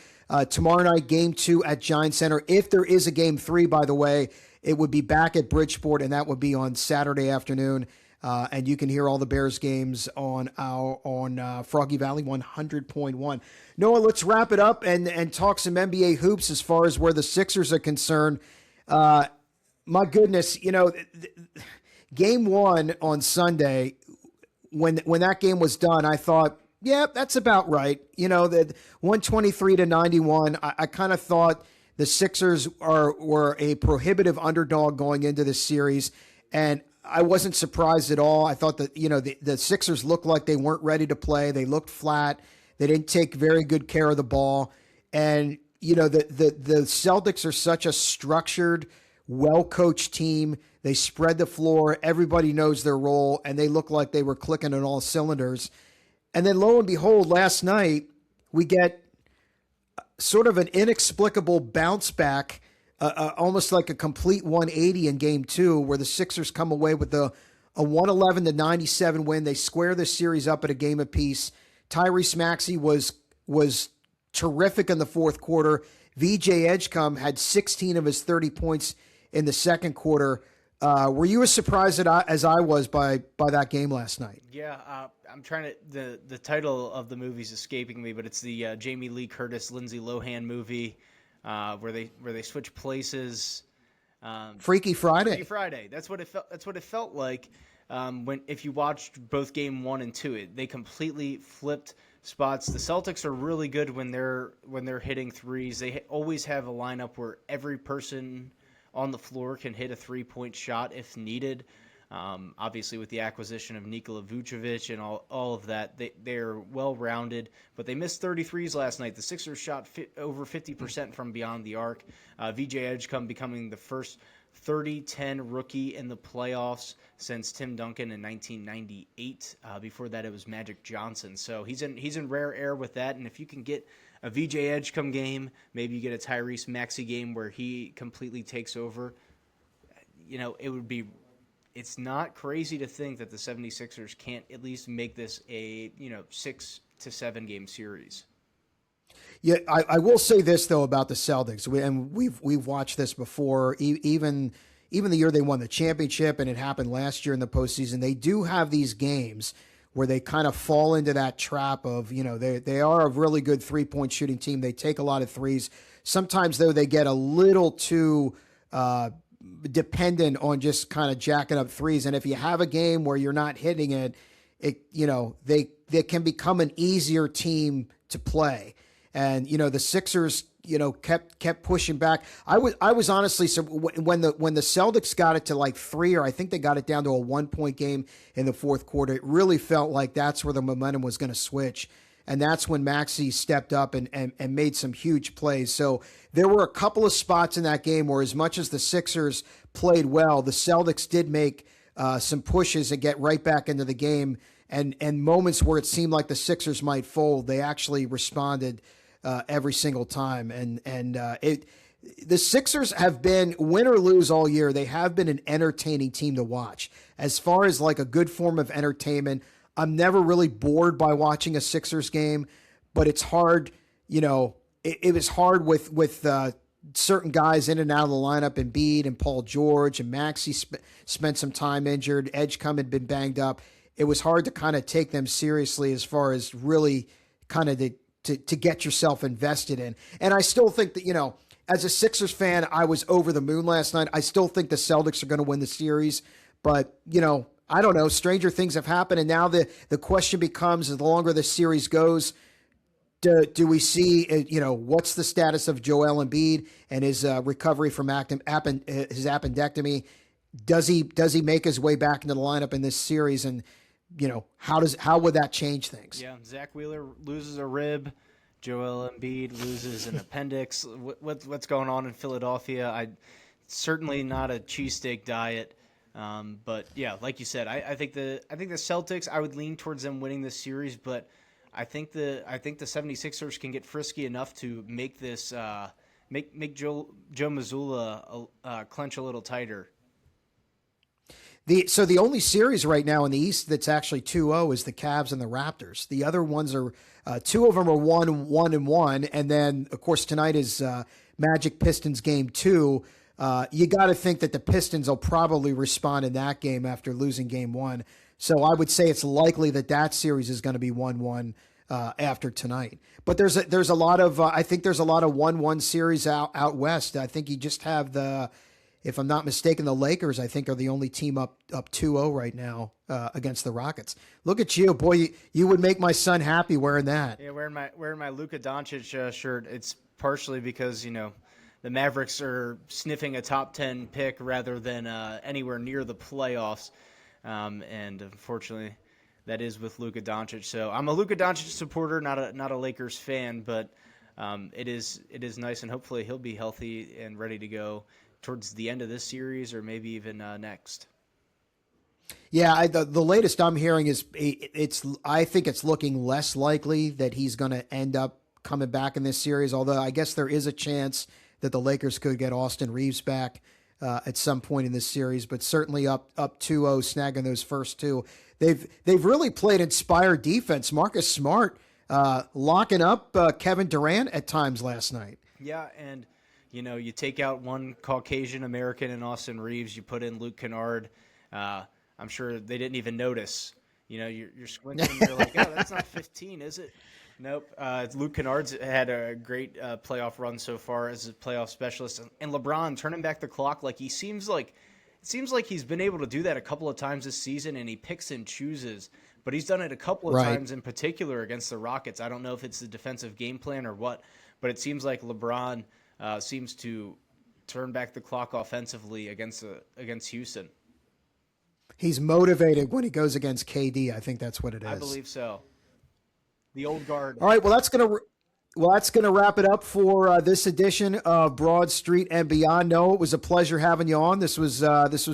tomorrow night, Game 2 at Giant Center. If there is a Game 3, by the way, it would be back at Bridgeport, and that would be on Saturday afternoon. And you can hear all the Bears games on Froggy Valley 100.1. Noah, let's wrap it up and talk some NBA hoops as far as where the Sixers are concerned. My goodness, Game 1 on Sunday, when that game was done, I thought, yeah, that's about right. That 123-91. I kind of thought the Sixers were a prohibitive underdog going into this series, and I wasn't surprised at all. I thought that the Sixers looked like they weren't ready to play. They looked flat. They didn't take very good care of the ball, and the Celtics are such a structured, well-coached team. They spread the floor. Everybody knows their role, and they look like they were clicking on all cylinders. And then lo and behold, last night, we get sort of an inexplicable bounce back, almost like a complete 180 in Game 2, where the Sixers come away with a 111-97 win. They square the series up at a game apiece. Tyrese Maxey was terrific in the fourth quarter. VJ Edgecombe had 16 of his 30 points in the second quarter. Were you as surprised as I was by that game last night? Yeah, I'm trying to. The title of the movie's escaping me, but it's the Jamie Lee Curtis, Lindsay Lohan movie where they switch places. Freaky Friday. Freaky Friday. That's what it felt like. If you watched both Game 1 and 2, they completely flipped spots. The Celtics are really good when they're hitting threes. They always have a lineup where every person on the floor can hit a 3-point shot if needed. Obviously, with the acquisition of Nikola Vucevic and all of that, they're well-rounded. But they missed 33s last night. The Sixers shot over 50% from beyond the arc. VJ Edgecombe becoming the first 30-10 rookie in the playoffs since Tim Duncan in 1998. Before that, it was Magic Johnson. So he's in rare air with that. And if you can get a VJ Edgecombe game, maybe you get a Tyrese Maxey game where he completely takes over, it would be – it's not crazy to think that the 76ers can't at least make this a 6 to 7 game series. Yeah, I will say this though about the Celtics, we've watched this before. Even the year they won the championship, and it happened last year in the postseason. They do have these games where they kind of fall into that trap of they are a really good 3-point shooting team. They take a lot of threes. Sometimes though they get a little too dependent on just kind of jacking up threes. And if you have a game where you're not hitting it, they can become an easier team to play. And, the Sixers kept pushing back. I was honestly, so when the Celtics got it to like 3, or I think they got it down to a 1-point game in the fourth quarter, it really felt like that's where the momentum was going to switch. And that's when Maxey stepped up and made some huge plays. So there were a couple of spots in that game where, as much as the Sixers played well, the Celtics did make some pushes and get right back into the game. And moments where it seemed like the Sixers might fold, they actually responded every single time. And the Sixers have been, win or lose all year, they have been an entertaining team to watch. As far as like a good form of entertainment, I'm never really bored by watching a Sixers game, but it's hard, it was hard with certain guys in and out of the lineup, Embiid and Paul George, and Maxey spent some time injured, Edgecombe had been banged up. It was hard to kind of take them seriously as far as really kind of to get yourself invested in. And I still think that, as a Sixers fan, I was over the moon last night. I still think the Celtics are going to win the series, but, I don't know. Stranger things have happened, and now the question becomes: the longer the series goes, do we see? What's the status of Joel Embiid and his recovery from his appendectomy? Does he make his way back into the lineup in this series? And how would that change things? Yeah, Zach Wheeler loses a rib. Joel Embiid loses an appendix. What's going on in Philadelphia? Certainly not a cheesesteak diet. But yeah, like you said, I think the Celtics, I would lean towards them winning this series, but I think the 76ers can get frisky enough to make this make Joe Mazzulla clench a little tighter. So the only series right now in the East that's actually 2-0 is the Cavs and the Raptors. The other ones are 2 of them are 1-1, and then of course tonight is Magic Pistons game 2. You got to think that the Pistons will probably respond in that game after losing game 1. So I would say it's likely that series is going to be 1-1 after tonight. But there's a lot of I think there's a lot of 1-1 series out west. I think you just have if I'm not mistaken, the Lakers I think are the only team up 2-0 right now against the Rockets. Look at you, boy! You would make my son happy wearing that. Yeah, wearing my Luka Doncic shirt. It's partially because the Mavericks are sniffing a top 10 pick rather than anywhere near the playoffs. And unfortunately, that is with Luka Doncic. So I'm a Luka Doncic supporter, not a Lakers fan, but it is nice, and hopefully he'll be healthy and ready to go towards the end of this series or maybe even next. Yeah, the latest I'm hearing is I think it's looking less likely that he's going to end up coming back in this series, although I guess there is a chance that the Lakers could get Austin Reeves back at some point in this series, but certainly up 2-0, snagging those first two. They've really played inspired defense. Marcus Smart locking up Kevin Durant at times last night. Yeah, and you take out one Caucasian American in Austin Reeves, you put in Luke Kennard. I'm sure they didn't even notice. You're squinting, you're like, oh, that's not 15, is it? Nope. Luke Kennard's had a great playoff run so far as a playoff specialist, and LeBron turning back the clock like it seems like he's been able to do that a couple of times this season, and he picks and chooses. But he's done it a couple of times in particular against the Rockets. I don't know if it's the defensive game plan or what, but it seems like LeBron seems to turn back the clock offensively against Houston. He's motivated when he goes against KD. I think that's what it is. I believe so. The old guard. All right, well, that's gonna wrap it up for this edition of Broad Street and Beyond. No, it was a pleasure having you on. This was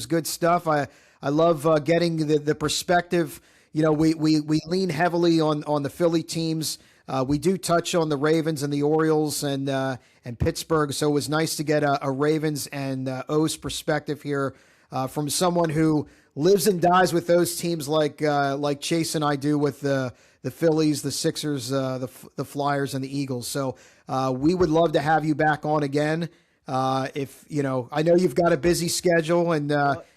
good stuff. I love getting the perspective. We lean heavily on the Philly teams. We do touch on the Ravens and the Orioles and Pittsburgh. So it was nice to get a Ravens and O's perspective here from someone who lives and dies with those teams like Chase and I do with the Phillies, the Sixers, the Flyers, and the Eagles. So we would love to have you back on again. If I know you've got a busy schedule and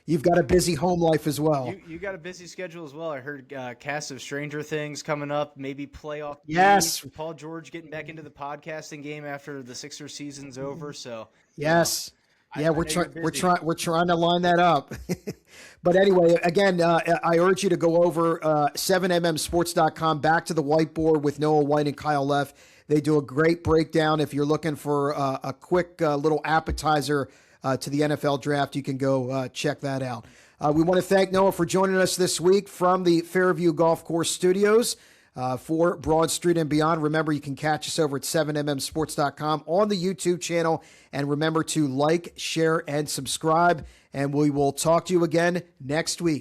you've got a busy home life as well. You got a busy schedule as well. I heard cast of Stranger Things coming up, maybe playoff. Yes, Paul George getting back into the podcasting game after the Sixers season's over. So yes. Yeah, we're trying to line that up. But anyway, again, I urge you to go over 7mmsports.com, back to the whiteboard with Noah White and Kyle Leff. They do a great breakdown. If you're looking for a quick little appetizer to the NFL draft, you can go check that out. We want to thank Noah for joining us this week from the Fairview Golf Course Studios for Broad Street and Beyond. Remember, you can catch us over at 7mmsports.com on the YouTube channel. And remember to like, share, and subscribe. And we will talk to you again next week.